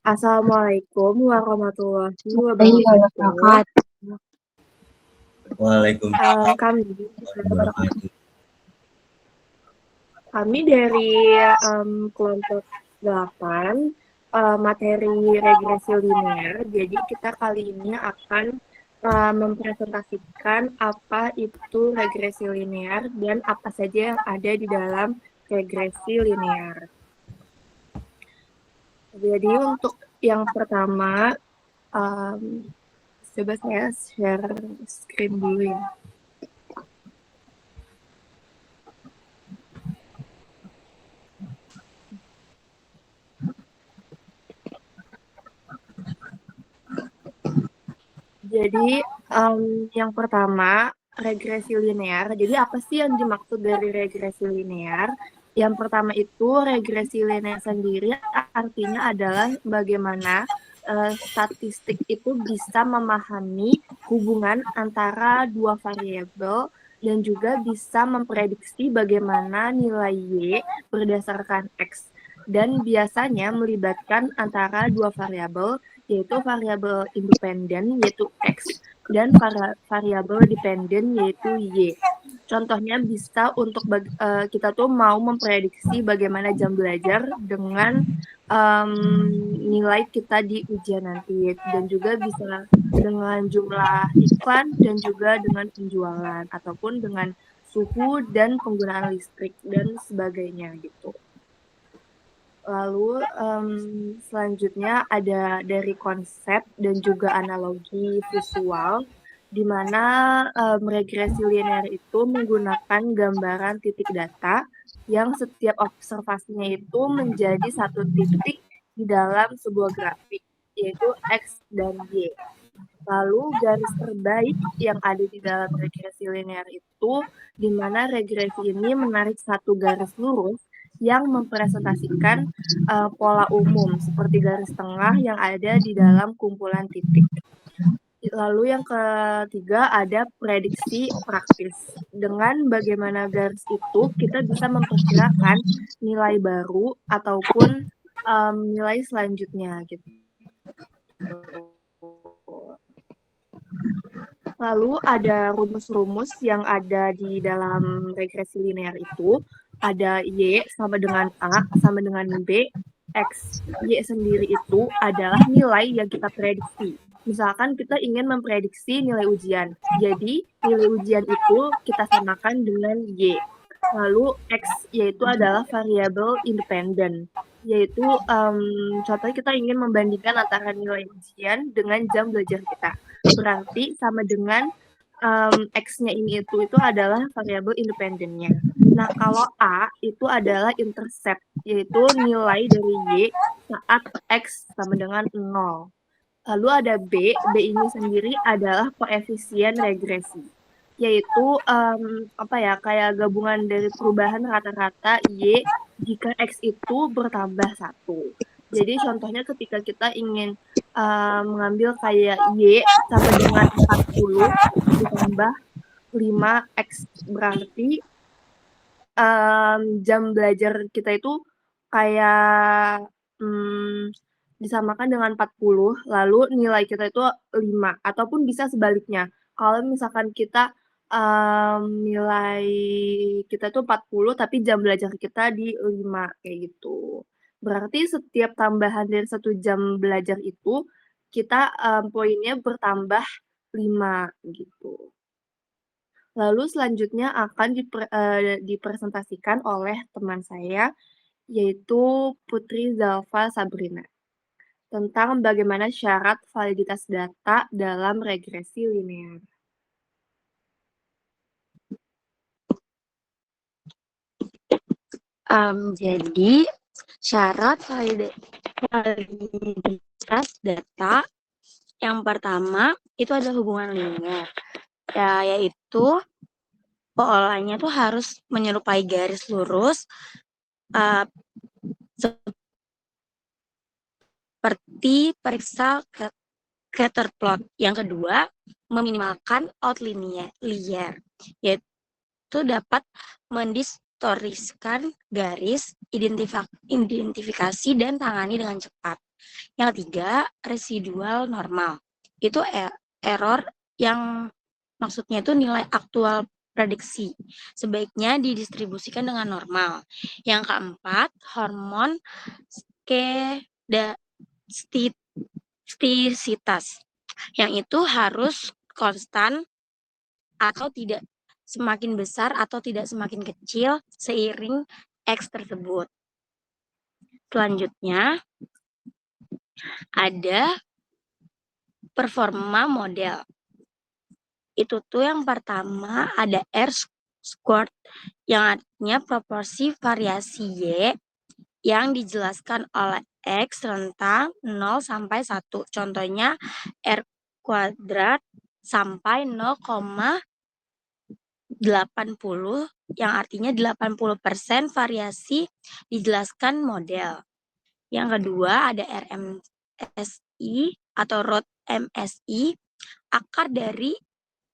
Assalamualaikum warahmatullahi Iya, wabarakatuh. Kak. Waalaikumsalam Kami warahmatullahi kami dari kelompok 8 materi regresi linear. Jadi kita kali ini akan mempresentasikan apa itu regresi linear dan apa saja yang ada di dalam regresi linear. Jadi untuk yang pertama, coba saya share screen dulu ya. Jadi yang pertama regresi linear. Jadi apa sih yang dimaksud dari regresi linear? Yang pertama itu regresi linear sendiri artinya adalah bagaimana statistik itu bisa memahami hubungan antara dua variabel dan juga bisa memprediksi bagaimana nilai Y berdasarkan X. Dan biasanya melibatkan antara dua variabel, yaitu variabel independen yaitu X dan variabel dependen yaitu Y. Contohnya bisa untuk kita tuh mau memprediksi bagaimana jam belajar dengan nilai kita di ujian nanti, dan juga bisa dengan jumlah iklan dan juga dengan penjualan ataupun dengan suhu dan penggunaan listrik dan sebagainya gitu. Lalu selanjutnya ada dari konsep dan juga analogi visual, di mana regresi linear itu menggunakan gambaran titik data yang setiap observasinya itu menjadi satu titik di dalam sebuah grafik, yaitu X dan Y. Lalu garis terbaik yang ada di dalam regresi linear itu, di mana regresi ini menarik satu garis lurus yang mempresentasikan pola umum seperti garis tengah yang ada di dalam kumpulan titik. Lalu yang ketiga ada prediksi praktis. Dengan bagaimana garis itu kita bisa memperkirakan nilai baru ataupun nilai selanjutnya gitu. Lalu ada rumus-rumus yang ada di dalam regresi linear itu. Ada Y sama dengan A sama dengan B, X, Y sendiri itu adalah nilai yang kita prediksi. Misalkan kita ingin memprediksi nilai ujian. Jadi nilai ujian itu kita samakan dengan Y. Lalu X yaitu adalah variabel independen. Yaitu contohnya kita ingin membandingkan antara nilai ujian dengan jam belajar kita. Berarti sama dengan X-nya ini itu adalah variabel independennya. Nah, kalau A itu adalah intercept, yaitu nilai dari Y saat X sama dengan 0. Lalu ada B ini sendiri adalah koefisien regresi, yaitu kayak gabungan dari perubahan rata-rata Y jika X itu bertambah 1. Jadi contohnya ketika kita ingin mengambil kayak Y sama dengan 40 ditambah 5X, berarti jam belajar kita itu kayak disamakan dengan 40, lalu nilai kita itu 5, ataupun bisa sebaliknya. Kalau misalkan kita nilai kita itu 40 tapi jam belajar kita di 5 kayak gitu. Berarti setiap tambahan dari 1 jam belajar itu kita poinnya bertambah 5 gitu. Lalu selanjutnya akan dipresentasikan oleh teman saya, yaitu Putri Zalfa Sabrina, tentang bagaimana syarat validitas data dalam regresi linear. Jadi syarat validitas data yang pertama itu adalah hubungan linear, yaitu polanya tuh harus menyerupai garis lurus seperti periksa scatter plot. Yang kedua, meminimalkan outlier, yaitu dapat mendistorsikan garis, identifikasi dan tangani dengan cepat. Yang ketiga, residual normal. Itu error yang maksudnya itu nilai aktual prediksi. Sebaiknya didistribusikan dengan normal. Yang keempat, hormon skedastisitas. Yang itu harus konstan atau tidak semakin besar atau tidak semakin kecil seiring X tersebut. Selanjutnya, ada performa model. Itu tuh yang pertama ada R squared yang artinya proporsi variasi Y yang dijelaskan oleh X rentang 0 sampai 1. Contohnya R kuadrat sampai 0,80 yang artinya 80% variasi dijelaskan model. Yang kedua ada RMSI atau root MSI, akar dari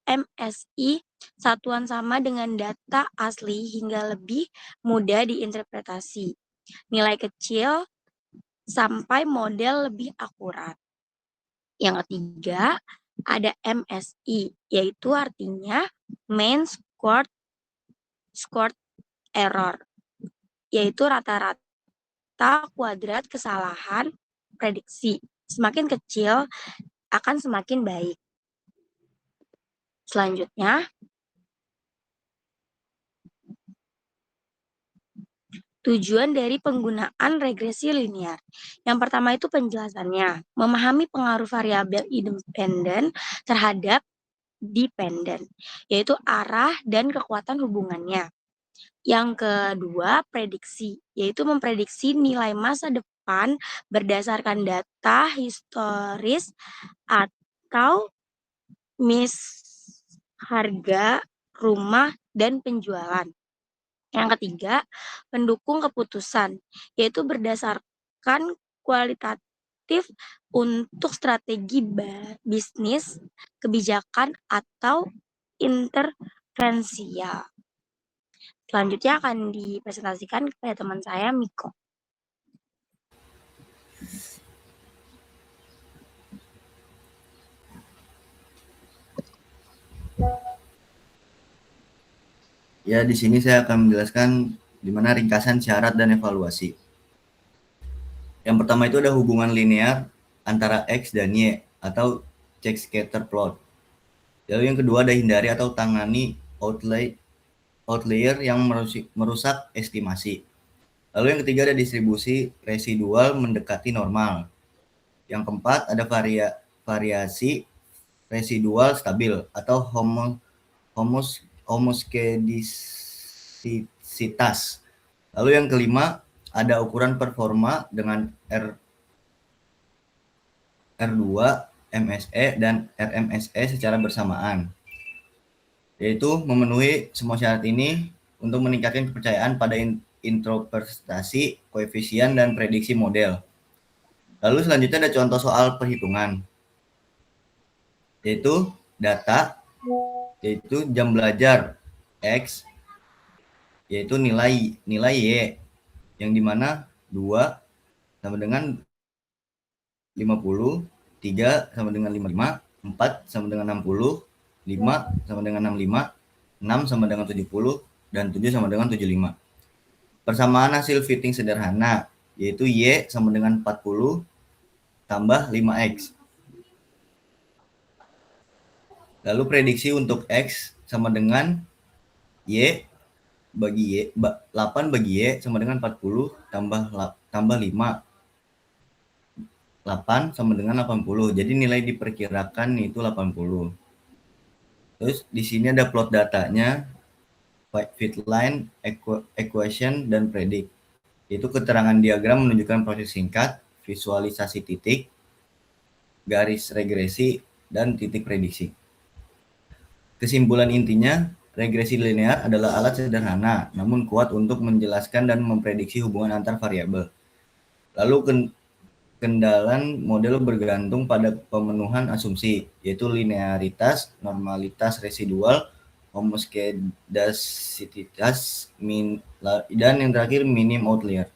MSI satuan sama dengan data asli hingga lebih mudah diinterpretasi. Nilai kecil sampai model lebih akurat. Yang ketiga ada MSI, yaitu artinya mean squared error, yaitu rata-rata kuadrat kesalahan prediksi. Semakin kecil akan semakin baik. Selanjutnya, tujuan dari penggunaan regresi linear. Yang pertama itu penjelasannya, memahami pengaruh variabel independen terhadap dependen, yaitu arah dan kekuatan hubungannya. Yang kedua, prediksi, yaitu memprediksi nilai masa depan berdasarkan data historis atau harga rumah dan penjualan. Yang ketiga, pendukung keputusan, yaitu berdasarkan kualitatif untuk strategi bisnis, kebijakan, atau intervensial. Selanjutnya akan dipresentasikan kepada teman saya, Miko. Ya, di sini saya akan menjelaskan di mana ringkasan syarat dan evaluasi. Yang pertama itu ada hubungan linear antara X dan Y atau check scatter plot. Lalu yang kedua ada hindari atau tangani outlier yang merusak estimasi. Lalu yang ketiga ada distribusi residual mendekati normal. Yang keempat ada variasi residual stabil atau homoskedisitas. Lalu yang kelima ada ukuran performa dengan R2, MSE, dan RMSE secara bersamaan. Yaitu memenuhi semua syarat ini untuk meningkatkan kepercayaan pada interpretasi, koefisien, dan prediksi model. Lalu selanjutnya ada contoh soal perhitungan. Yaitu data, yaitu jam belajar X, yaitu nilai Y, yang dimana 2 sama dengan 50, 3 sama dengan 55, 4 sama dengan 60, 5 sama dengan 65, 6 sama dengan 70, dan 7 sama dengan 75. Persamaan hasil fitting sederhana, yaitu Y sama dengan 40 tambah 5X. Lalu prediksi untuk X sama dengan Y bagi Y, 8 bagi Y sama dengan 40 tambah 5. 8 sama dengan 80. Jadi nilai diperkirakan itu 80. Terus di sini ada plot datanya, fit line, equation, dan predict. Itu keterangan diagram menunjukkan proses singkat, visualisasi titik, garis regresi, dan titik prediksi. Kesimpulan intinya, regresi linear adalah alat sederhana, namun kuat untuk menjelaskan dan memprediksi hubungan antar variabel. Lalu kendalan model bergantung pada pemenuhan asumsi, yaitu linearitas, normalitas residual, homoskedastisitas, dan yang terakhir minim outlier.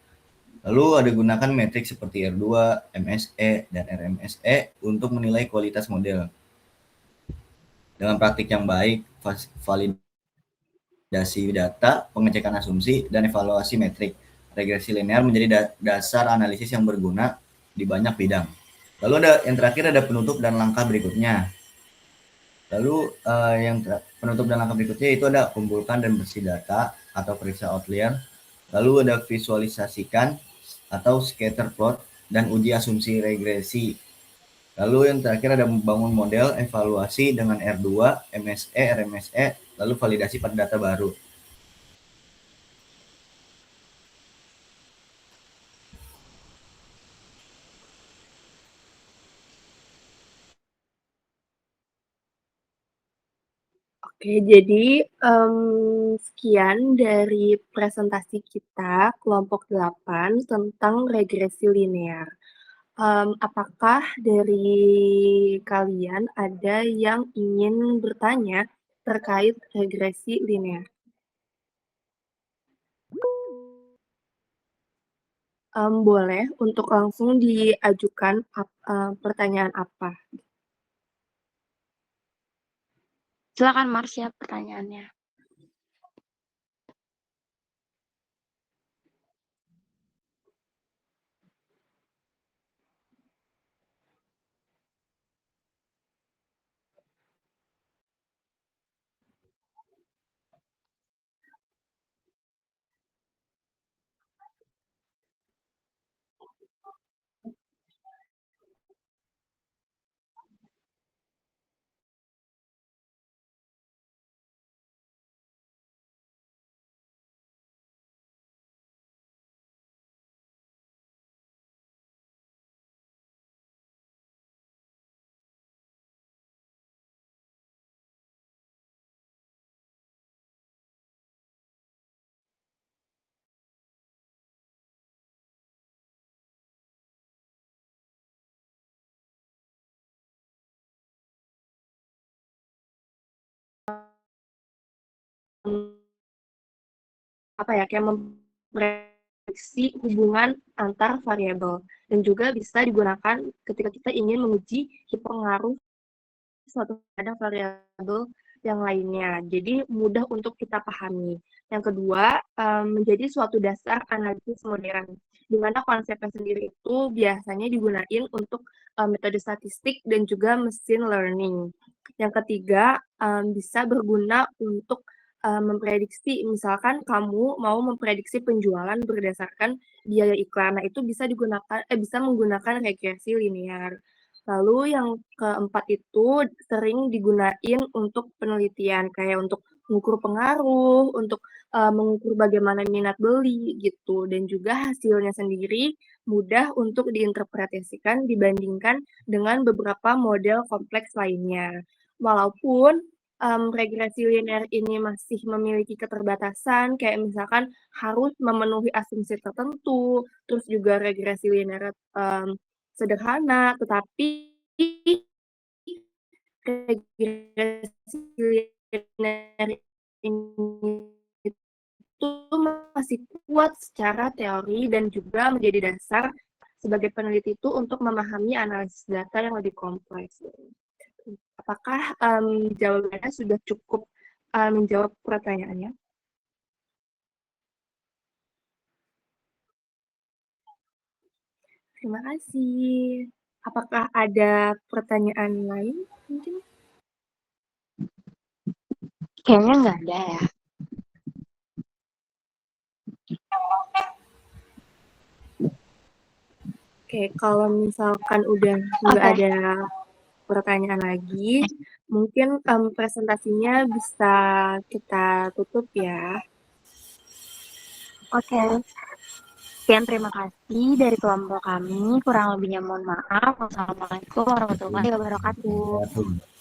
Lalu ada gunakan metrik seperti R2, MSE, dan RMSE untuk menilai kualitas model. Dengan praktik yang baik, validasi data, pengecekan asumsi, dan evaluasi metrik, regresi linear menjadi dasar analisis yang berguna di banyak bidang. Lalu yang terakhir ada penutup dan langkah berikutnya. Lalu penutup dan langkah berikutnya itu ada kumpulkan dan bersih data atau periksa outlier. Lalu ada visualisasikan atau scatter plot dan uji asumsi regresi. Lalu yang terakhir ada membangun model evaluasi dengan R2, MSE, RMSE, lalu validasi pada data baru. Oke, jadi sekian dari presentasi kita kelompok 8 tentang regresi linear. Apakah dari kalian ada yang ingin bertanya terkait regresi linear? Boleh untuk langsung diajukan pertanyaan apa? Silakan Marsha pertanyaannya. Kayak memprediksi hubungan antar variabel dan juga bisa digunakan ketika kita ingin menguji pengaruh suatu pada variabel yang lainnya. Jadi mudah untuk kita pahami. Yang kedua, menjadi suatu dasar analisis modern, di mana konsepnya sendiri itu biasanya digunakan untuk metode statistik dan juga mesin learning. Yang ketiga, bisa berguna untuk memprediksi, misalkan kamu mau memprediksi penjualan berdasarkan biaya iklan, nah itu bisa menggunakan regresi linear. Lalu yang keempat itu sering digunain untuk penelitian, kayak untuk mengukur pengaruh, untuk mengukur bagaimana minat beli gitu, dan juga hasilnya sendiri mudah untuk diinterpretasikan dibandingkan dengan beberapa model kompleks lainnya. Walaupun regresi linear ini masih memiliki keterbatasan, kayak misalkan harus memenuhi asumsi tertentu, terus juga regresi linear sederhana, tetapi regresi linear ini itu masih kuat secara teori dan juga menjadi dasar sebagai peneliti itu untuk memahami analisis data yang lebih kompleks. Apakah jawabannya sudah cukup menjawab pertanyaannya? Terima kasih. Apakah ada pertanyaan lain mungkin? Kayaknya nggak ada ya. Oke, kalau misalkan udah nggak ada pertanyaan lagi, mungkin presentasinya bisa kita tutup ya. Oke. Sekian terima kasih dari kelompok kami. Kurang lebihnya mohon maaf. Wassalamualaikum warahmatullahi wabarakatuh.